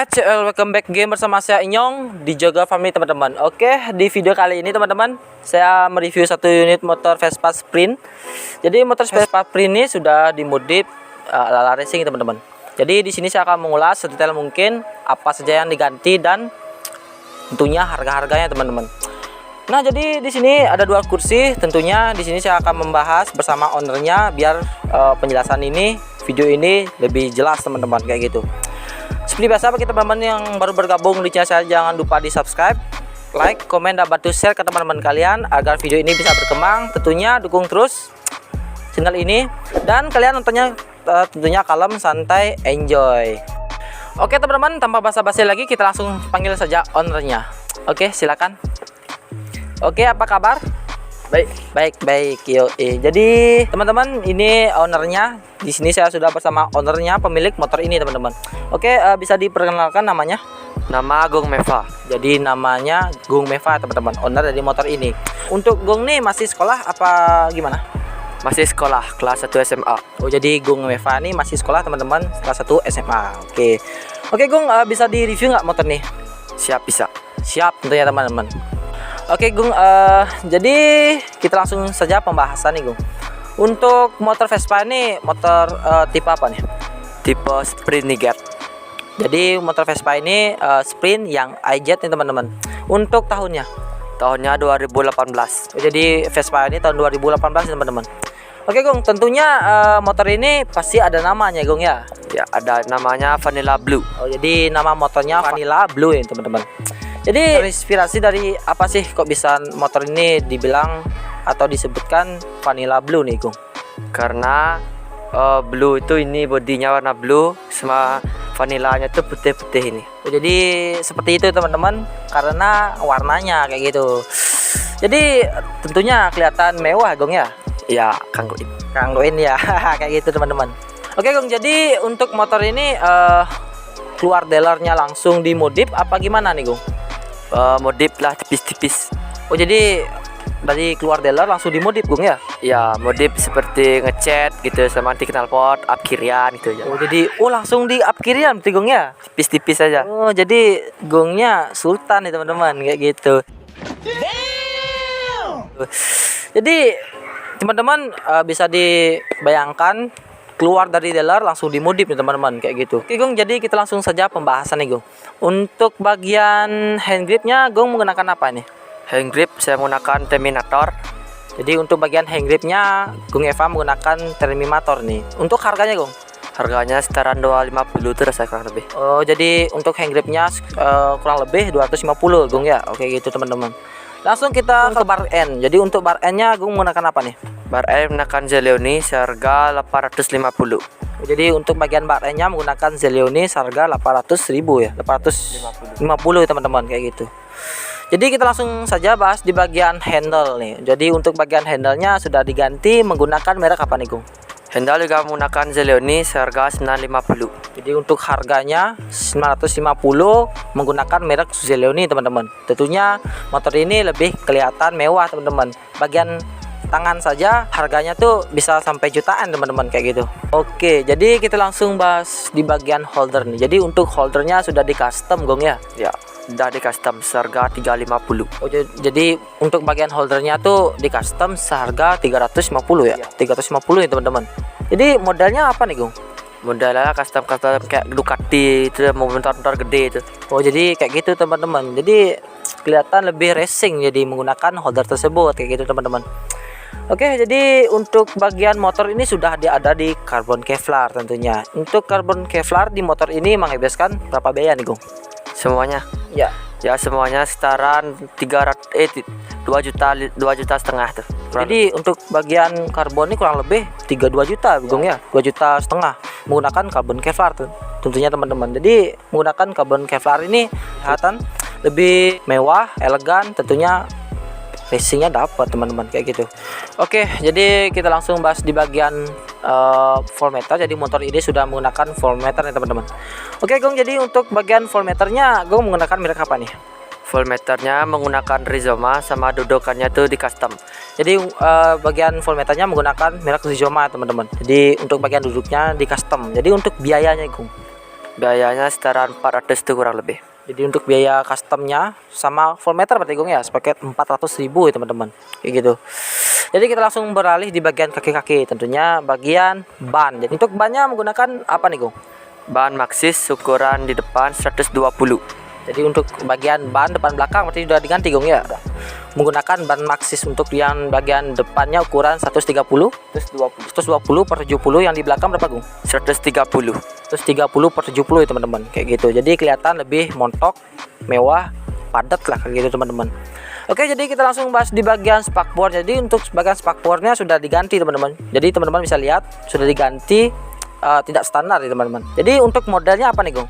guys, welcome back game bersama saya Inyong di Joga Family teman-teman. Oke, di video kali ini teman-teman, saya mereview satu unit motor Vespa Sprint. Jadi motor Vespa Sprint ini sudah dimodif ala racing teman-teman. Jadi di sini saya akan mengulas sedetail mungkin apa saja yang diganti dan tentunya harga-harganya teman-teman. Nah, jadi di sini ada dua kursi. Tentunya di sini saya akan membahas bersama ownernya biar penjelasan ini, video ini lebih jelas teman-teman kayak gitu. Seperti biasa bagi teman-teman yang baru bergabung di channel saya, jangan lupa di subscribe, like, komen, dan bantu share ke teman-teman kalian agar video ini bisa berkembang. Tentunya dukung terus channel ini dan kalian nontonnya tentunya kalem, santai, enjoy. Oke teman-teman, tanpa basa-basi lagi kita langsung panggil saja ownernya. Oke, silakan. Oke, apa kabar? Baik. Jadi teman-teman, ini ownernya. Di sini saya sudah bersama ownernya, pemilik motor ini teman-teman. Oke, bisa diperkenalkan namanya? Nama Gung Meva. Jadi namanya Gung Meva teman-teman, owner dari motor ini. Untuk Gung nih masih sekolah apa gimana? Masih sekolah kelas 1 SMA. Oh, jadi Gung Meva nih masih sekolah teman-teman, kelas 1 SMA. Oke Gung, bisa di review nggak motor nih? Siap, bisa. Siap tentunya teman-teman. Oke Gung, jadi kita langsung saja pembahasan nih Gung. Untuk motor Vespa ini motor tipe apa nih? Tipe Sprint Niget. Jadi motor Vespa ini Sprint yang iJet nih teman-teman. Untuk tahunnya? Tahunnya 2018. Jadi Vespa ini tahun 2018 teman-teman. Oke Gung, tentunya motor ini pasti ada namanya Gung ya? Ya, ada namanya Vanilla Blue. Oh, jadi nama motornya Vanilla Blue ya teman-teman. Jadi terinspirasi dari apa sih kok bisa motor ini dibilang atau disebutkan Vanilla Blue nih Gung? Karena blue itu ini bodinya warna blue, sama vanilanya tuh putih-putih ini. Jadi seperti itu teman-teman, karena warnanya kayak gitu. Jadi tentunya kelihatan mewah Gung ya? Ya, kanggoin ya kayak gitu teman-teman. Oke Gung, jadi untuk motor ini keluar dealernya langsung dimodif apa gimana nih Gung? Modif lah tipis-tipis. Oh, jadi dari keluar dealer langsung dimodif Gung ya? Ya, modif seperti ngecat gitu sama anti knalpot, up kirian gitu ya. Oh, jadi langsung di up kirian berarti Gung ya? Tipis-tipis aja. Oh, jadi Gungnya Sultan nih teman-teman kayak gitu. Jadi teman-teman bisa dibayangkan keluar dari dealer langsung dimodif nih teman-teman kayak gitu. Oke Gung, jadi kita langsung saja pembahasan nih Gung. Untuk bagian hand gripnya Gung menggunakan apa nih? Hand grip saya menggunakan Terminator. Jadi untuk bagian hand gripnya Gung Eva menggunakan Terminator nih. Untuk harganya Gung? Harganya sekitaran 250 terus saya kurang lebih. Oh, jadi untuk hand gripnya kurang lebih 250 Gung ya. Oke gitu teman-teman. Langsung kita ke bar N. Jadi untuk bar N-nya Gung menggunakan apa nih? Bar N menggunakan Zelioni seharga 850. Jadi untuk bagian bar N-nya menggunakan Zelioni seharga 800.000 ya. 850 teman-teman kayak gitu. Jadi kita langsung saja bahas di bagian handle nih. Jadi untuk bagian handle-nya sudah diganti menggunakan merek apa nih Gung? Handle juga menggunakan Zelioni seharga 950. Jadi untuk harganya 950 menggunakan merek Zelioni teman-teman. Tentunya motor ini lebih kelihatan mewah teman-teman. Bagian tangan saja harganya tuh bisa sampai jutaan teman-teman kayak gitu. Oke, jadi kita langsung bahas di bagian holder nih. Jadi untuk holdernya sudah di custom Gung ya? Ya, sudah di custom seharga 350. Oh, jadi untuk bagian holdernya tuh di custom seharga 350 ya? 350 ya teman-teman. Jadi modelnya apa nih Gung? Modelnya custom kayak Ducati itu, motor gede itu. Oh, jadi kayak gitu teman-teman. Jadi kelihatan lebih racing jadi menggunakan holder tersebut kayak gitu teman-teman. Oke, jadi untuk bagian motor ini sudah ada di karbon Kevlar tentunya. Untuk karbon Kevlar di motor ini menghabiskan berapa biaya nih Gung? Semuanya? Ya. Ya, semuanya sekitaran 2 juta setengah tuh. Jadi untuk bagian karbon ini kurang lebih 2 juta Gung ya, 2 juta setengah menggunakan karbon Kevlar tuh tentunya teman-teman. Jadi menggunakan karbon Kevlar ini kelihatan lebih mewah, elegan, tentunya racingnya dapat teman-teman kayak gitu. Oke, jadi kita langsung bahas di bagian voltmeter. Jadi motor ini sudah menggunakan voltmeter nih teman-teman. Oke Gung, jadi untuk bagian voltmeternya Gung menggunakan merek apa nih? Voltmeternya menggunakan Rizoma, sama dudukannya tuh di custom. Jadi bagian voltmeternya menggunakan merek Rizoma teman-teman. Jadi untuk bagian duduknya di custom. Jadi untuk biayanya Gung? Biayanya sekitaran 400 tuh kurang lebih. Jadi untuk biaya customnya sama full meter berarti Gong ya, sepaket 400.000 ya teman-teman, kayak gitu. Jadi kita langsung beralih di bagian kaki-kaki, tentunya bagian ban. Jadi untuk bannya menggunakan apa nih Gong? Ban Maxxis ukuran di depan 120. Jadi untuk bagian ban depan belakang berarti sudah diganti Gong ya. Menggunakan ban Maxxis untuk yang bagian depannya ukuran 130, 120 per 70, yang di belakang berapa Gong? 130. 130 per 70 ya teman-teman, kayak gitu. Jadi kelihatan lebih montok, mewah, padat lah kayak gitu teman-teman. Oke, jadi kita langsung bahas di bagian spakbor. Jadi untuk bagian spakbornya sudah diganti teman-teman. Jadi teman-teman bisa lihat sudah diganti, tidak standar ya teman-teman. Jadi untuk modelnya apa nih Gong?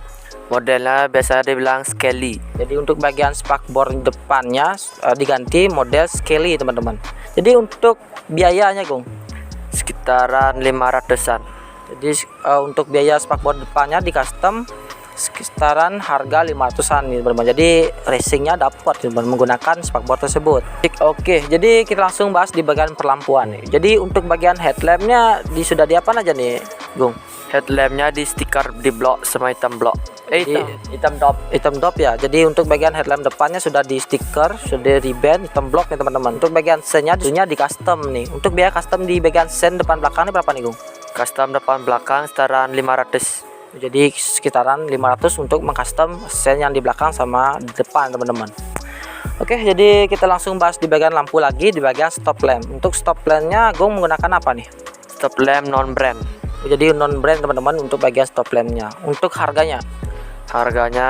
Modelnya biasa dibilang Skelly. Jadi untuk bagian spakbor depannya diganti model Skelly teman-teman. Jadi untuk biayanya Gong, Sekitaran 500-an. jadi untuk biaya spakbor depannya di custom sekitaran harga 500-an nih teman-teman. Jadi racingnya dapat teman-teman menggunakan spakbor tersebut. Oke, jadi kita langsung bahas di bagian perlampuan nih. Jadi untuk bagian headlampnya sudah di apa aja nih Gong? Headlampnya di stiker di blok sama hitam blok. Hitam dop ya. Jadi untuk bagian headlamp depannya sudah di stiker, sudah di band hitam blok nih teman-teman. Untuk bagian sennya di custom nih. Untuk biaya custom di bagian sen depan belakang ini berapa nih Gong? Custom depan belakang sekitaran 500. Jadi sekitaran 500 untuk mengcustom sen yang di belakang sama di depan teman-teman. Oke, jadi kita langsung bahas di bagian lampu lagi, di bagian stop lamp. Untuk stop lampnya Gong menggunakan apa nih? Stop lamp non brand. Jadi non brand teman-teman untuk bagian stop lampnya. Untuk harganya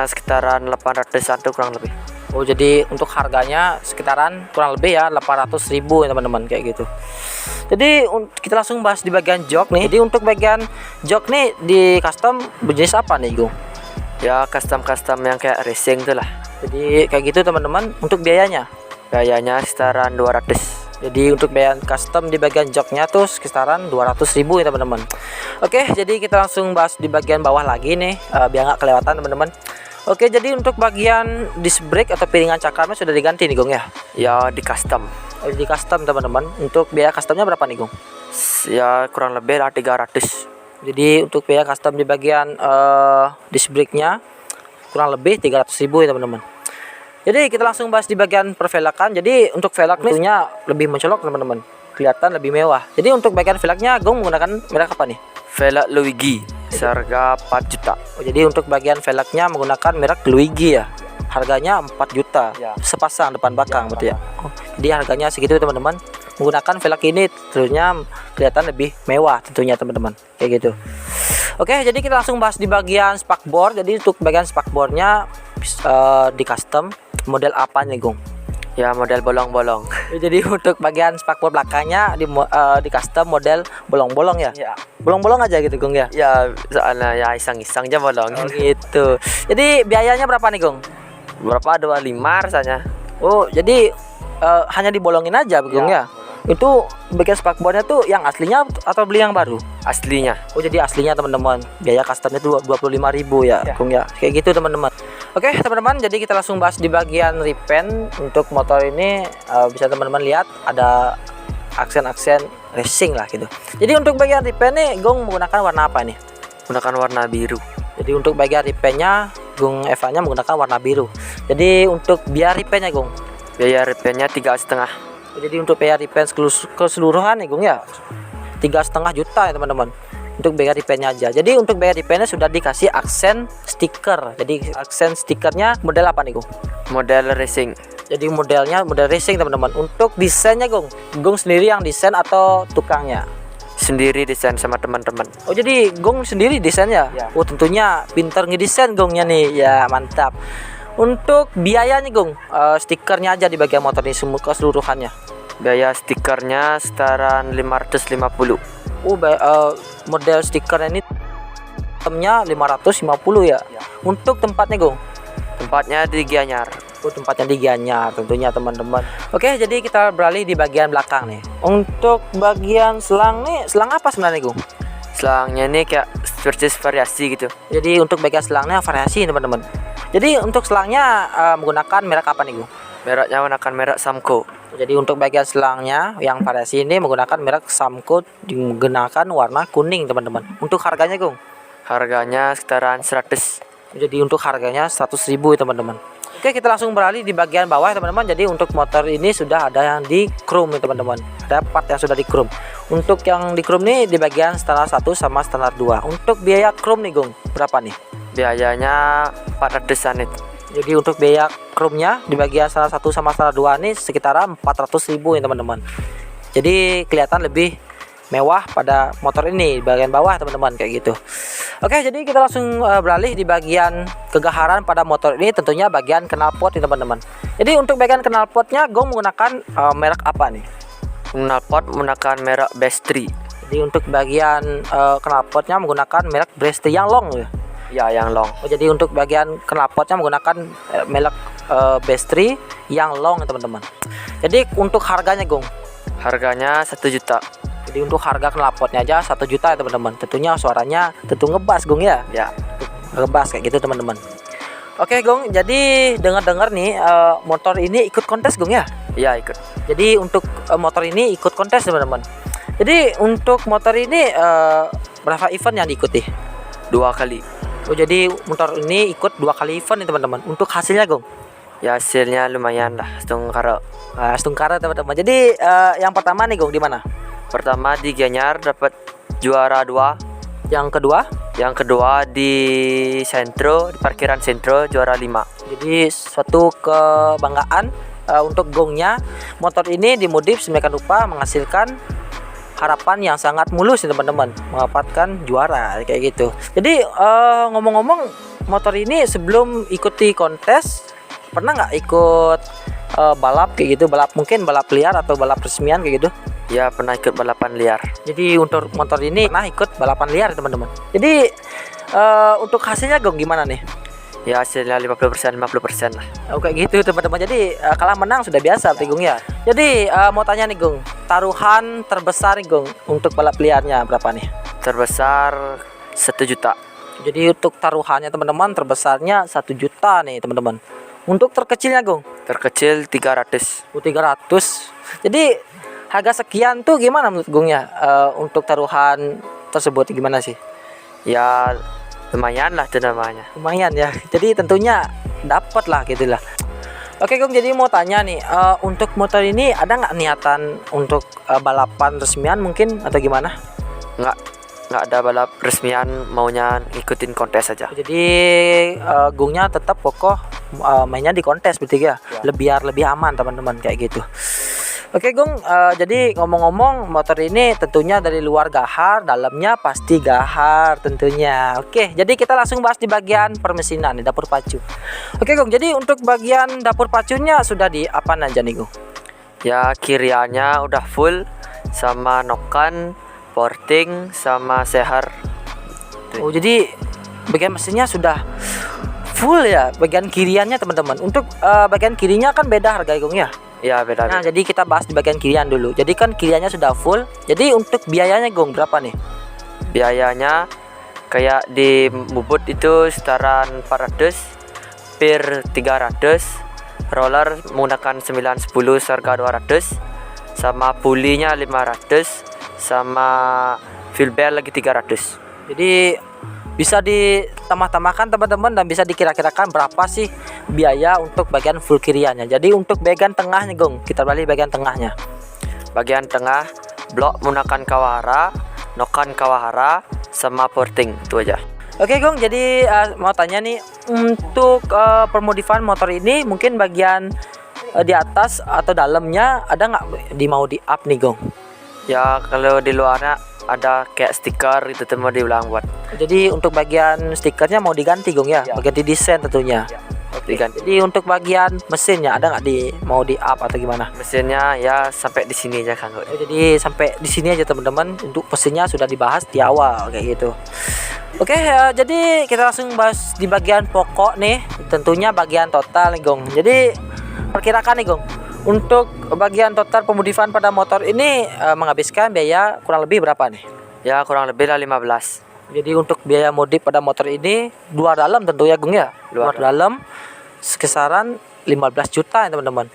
Sekitaran 800-an tuh kurang lebih. Oh, jadi untuk harganya sekitaran kurang lebih ya 800.000 ya teman-teman, kayak gitu. Jadi kita langsung bahas di bagian jok nih. Jadi untuk bagian jok nih di custom berjenis apa nih Gong? Ya custom yang kayak racing tuh lah. Jadi kayak gitu teman-teman. Untuk biayanya Sekitaran 200. jadi untuk biaya custom di bagian joknya tuh sekitaran 200.000 ya teman-teman. Oke, jadi kita langsung bahas di bagian bawah lagi nih, biar nggak kelewatan teman-teman. Oke, jadi untuk bagian disc brake atau piringan cakramnya sudah diganti nih Gong ya. Ya di custom. Di custom teman-teman. Untuk biaya customnya berapa nih Gong? Ya kurang lebih lah 300. Jadi untuk biaya custom di bagian disc brake-nya kurang lebih 300.000 ya teman-teman. Jadi kita langsung bahas di bagian pervelakan. Jadi untuk velg tentunya lebih mencolok teman-teman, kelihatan lebih mewah. Jadi untuk bagian velgnya Gong menggunakan merek apa nih? Velg Luigi seharga 4 juta. Oh, jadi untuk bagian velgnya menggunakan merek Luigi ya. Harganya 4 juta ya. Sepasang depan belakang berarti ya. Oh, jadi harganya segitu teman-teman. Menggunakan velg ini tentunya kelihatan lebih mewah tentunya teman-teman, kayak gitu. Oke, jadi kita langsung bahas di bagian spakbor. Jadi untuk bagian spakbornya di custom model apa nih Gong? Ya model bolong-bolong. Jadi untuk bagian spakbor belakangnya di custom model bolong-bolong ya. Ya. Bolong-bolong aja gitu Gong ya. Ya soalnya ya iseng-iseng aja bolong. Oh, gitu. Jadi biayanya berapa nih Gong? Berapa? 25 rasanya. Oh, jadi hanya dibolongin aja Gong ya. Itu bagian spakbornya tuh yang aslinya atau beli yang baru? Aslinya. Oh, jadi aslinya teman-teman. Biaya customnya tuh 25.000 ya, Gong ya. Kayak gitu teman-teman. Oke teman-teman, jadi kita langsung bahas di bagian repaint. Untuk motor ini bisa teman-teman lihat ada aksen-aksen racing lah gitu. Jadi untuk bagian repaint nih Gong menggunakan warna apa nih? Menggunakan warna biru. Jadi untuk bagian repaintnya Gong Eva-nya menggunakan warna biru. Jadi untuk biaya repaintnya Gong? Biaya repaintnya 3,5. Jadi untuk biaya repaint keseluruhan nih Gong ya 3,5 juta ya teman-teman. Untuk biaya repaintnya aja. Jadi untuk biaya repaintnya sudah dikasih aksen stiker. Jadi aksen stikernya model apa nih Gong? Model racing. Jadi modelnya model racing teman-teman. Untuk desainnya Gong sendiri yang desain atau tukangnya? Sendiri desain sama teman-teman. Oh, jadi Gong sendiri desainnya? Ya. Oh, tentunya pinter ngedesain Gongnya nih. Ya, mantap. Untuk biayanya Gong, stikernya aja di bagian motor ini semua keseluruhannya. Biaya stikernya sekitaran 550. Oh, model stikernya ini temnya 550 ya. Untuk tempatnya Gong? Tempatnya di Gianyar. Oh, tempatnya di Gianyar tentunya teman-teman. Oke, jadi kita beralih di bagian belakang nih. Untuk bagian selang nih, selang apa sebenarnya Gong? Selangnya ini kayak versi variasi gitu. Jadi untuk bagian selangnya variasi teman-teman. Jadi untuk selangnya menggunakan merek apa nih Gong? Mereknya menggunakan merek Samco. Jadi untuk bagian selangnya yang variasi ini menggunakan merek Samco, digunakan warna kuning teman-teman. Untuk harganya Gong? Harganya sekitaran 100. Jadi untuk harganya 100.000 ya teman-teman. Oke, kita langsung beralih di bagian bawah ya teman-teman. Jadi untuk motor ini sudah ada yang di chrome ya teman-teman. Ada part yang sudah di chrome. Untuk yang di chrome nih di bagian standar 1 sama standar 2. Untuk biaya chrome nih Gong, berapa nih? Biayanya 400-an itu. Jadi untuk biaya chrome-nya di bagian standar 1 sama standar 2 nih sekitaran 400.000 ya teman-teman. Jadi kelihatan lebih mewah pada motor ini di bagian bawah teman-teman kayak gitu. Oke, jadi kita langsung beralih di bagian kegaharan pada motor ini, tentunya bagian knalpot nih teman-teman. Jadi untuk bagian knalpotnya Gong menggunakan merek apa nih? Knalpot menggunakan merek Bestri. Jadi untuk bagian knalpotnya menggunakan merek Bestri yang long ya. Ya, yang long. Oh, jadi untuk bagian knalpotnya menggunakan merek Bestri yang long ya teman-teman. Jadi untuk harganya Gong, Harganya 1 juta. jadi untuk harga knalpotnya aja 1 juta ya teman-teman. Tentunya suaranya tentu ngebas Gong ya. Ya. Ngebas kayak gitu teman-teman. Oke Gong, jadi dengar-dengar nih motor ini ikut kontes Gong ya. Ya, ikut. Jadi untuk motor ini ikut kontes teman-teman. Jadi untuk motor ini berapa event yang diikuti? 2 kali. Oh, jadi motor ini ikut 2 kali event nih teman-teman. Untuk hasilnya Gong, Ya, hasilnya lumayan lah. Setungkara. Setungkara teman-teman. Jadi yang pertama nih Gong di mana? Pertama di Gianyar dapat juara 2. Yang kedua? Yang kedua di Sentro, di parkiran Sentro juara 5. Jadi suatu kebanggaan untuk Gongnya. Motor ini dimodif sedemikian rupa menghasilkan harapan yang sangat mulus ya teman-teman, mendapatkan juara kayak gitu. Jadi ngomong-ngomong, motor ini sebelum ikuti kontes pernah nggak ikut balap kayak gitu, balap mungkin balap liar atau balap resmian kayak gitu? Ya, pernah ikut balapan liar. Jadi untuk motor ini pernah ikut balapan liar teman-teman. Jadi untuk hasilnya Gong gimana nih? Ya, hasilnya 50% 50% lah. Oh, kayak gitu teman-teman. Jadi kalah menang sudah biasa Gong ya. Jadi mau tanya nih Gong, taruhan terbesar nih Gong untuk balap liarnya berapa nih? Terbesar 1 juta. Jadi untuk taruhannya teman-teman terbesarnya 1 juta nih teman-teman. Untuk terkecilnya Gong, Terkecil 300. 300. Jadi harga sekian tuh gimana menurut Gong ya? Untuk taruhan tersebut gimana sih? Ya, lumayan lah itu namanya. Lumayan ya. Jadi tentunya dapat lah gitu lah. Oke Gong, jadi mau tanya nih, untuk motor ini ada nggak niatan untuk balapan resmian mungkin atau gimana? Nggak ada balap resmian, maunya ikutin kontes aja. Jadi Gongnya tetap kokoh mainnya di kontes berarti ya. Ya. Lebih aman teman-teman kayak gitu. Oke Gong, jadi ngomong-ngomong motor ini tentunya dari luar gahar, dalamnya pasti gahar tentunya. Oke, jadi kita langsung bahas di bagian permesinan, di dapur pacu. Oke Gong, jadi untuk bagian dapur pacunya sudah di apa aja nih Gong? Ya, kiriannya udah full sama nokan, porting sama sehar. Oh, jadi bagian mesinnya sudah full ya, bagian kiriannya teman-teman. Untuk bagian kirinya kan beda harga Gong ya. Ya, beda. Nah, jadi kita bahas di bagian kirian dulu. Jadi kan kiriannya sudah full. Jadi untuk biayanya Gong berapa nih? Biayanya kayak di bubut itu setaran 400 per 300. Roller menggunakan 910 seharga 200. Sama pulinya 500 sama fuel bell lagi 300. Jadi bisa ditambah-tambahkan teman-teman dan bisa dikira-kirakan berapa sih biaya untuk bagian full kiriannya. Jadi untuk bagian tengahnya Gong, kita balik bagian tengahnya. Bagian tengah blok menggunakan kawahara, nokan kawahara sama porting, itu aja. Oke Gong, jadi mau tanya nih, untuk permodifan motor ini mungkin bagian di atas atau dalamnya ada nggak mau di up nih Gong? Ya, kalau di luarnya ada kayak stiker itu tuh mau diulang buat. Jadi untuk bagian stikernya mau diganti Gong ya, Ya. ganti desain tentunya. Ya. Diganti. Jadi untuk bagian mesinnya ada nggak mau di up atau gimana? Mesinnya ya sampai di sini aja kan. Oh, jadi sampai di sini aja teman-teman. Untuk mesinnya sudah dibahas di awal kayak gitu. Oke, jadi kita langsung bahas di bagian pokok nih. Tentunya bagian total nih Gong. Jadi perkirakan nih Gong, untuk bagian total pemodifan pada motor ini menghabiskan biaya kurang lebih berapa nih? Ya, kurang lebih lah 15. Jadi untuk biaya modif pada motor ini luar dalam tentu ya Gong ya. Luar dalam sekisaran 15 juta ya teman-teman.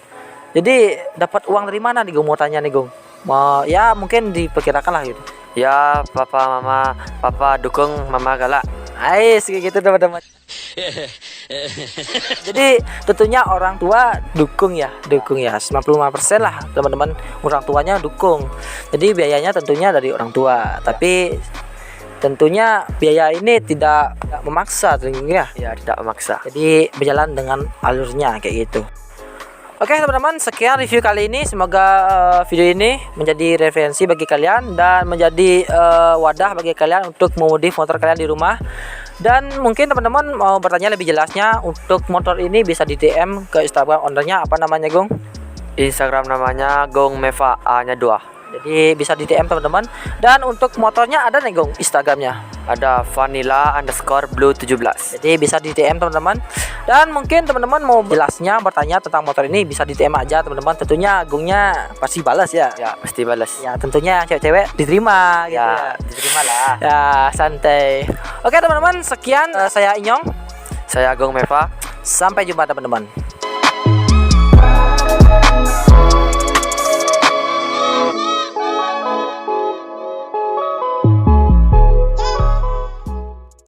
Jadi dapat uang dari mana nih Gong, mau tanya nih Gong? Ya mungkin diperkirakan lah gitu. Ya, papa dukung, mama galak. Nice kayak gitu teman-teman. Jadi tentunya orang tua dukung ya 95% lah teman-teman, orang tuanya dukung. Jadi biayanya tentunya dari orang tua, tapi tentunya biaya ini tidak memaksa tentunya. Ya, tidak memaksa. Jadi berjalan dengan alurnya kayak gitu. Oke teman-teman, sekian review kali ini. Semoga video ini menjadi referensi bagi kalian dan menjadi wadah bagi kalian untuk memodif motor kalian di rumah. Dan mungkin teman-teman mau bertanya lebih jelasnya untuk motor ini bisa di DM ke Instagram ownernya, apa namanya Gong? Instagram namanya Gong Meva A-nya 2. Jadi bisa di DM teman-teman. Dan untuk motornya ada nih Gong Instagramnya, Ada vanilla_blue17. jadi bisa di DM teman-teman. Dan mungkin teman-teman mau jelasnya bertanya tentang motor ini bisa di DM aja teman-teman. Tentunya Gongnya pasti balas ya. Ya, pasti balas. Ya tentunya cewek-cewek diterima gitu Ya, ya. diterima lah. Ya santai. Oke teman-teman, sekian saya Inyong. Saya Gong Meva. Sampai jumpa teman-teman.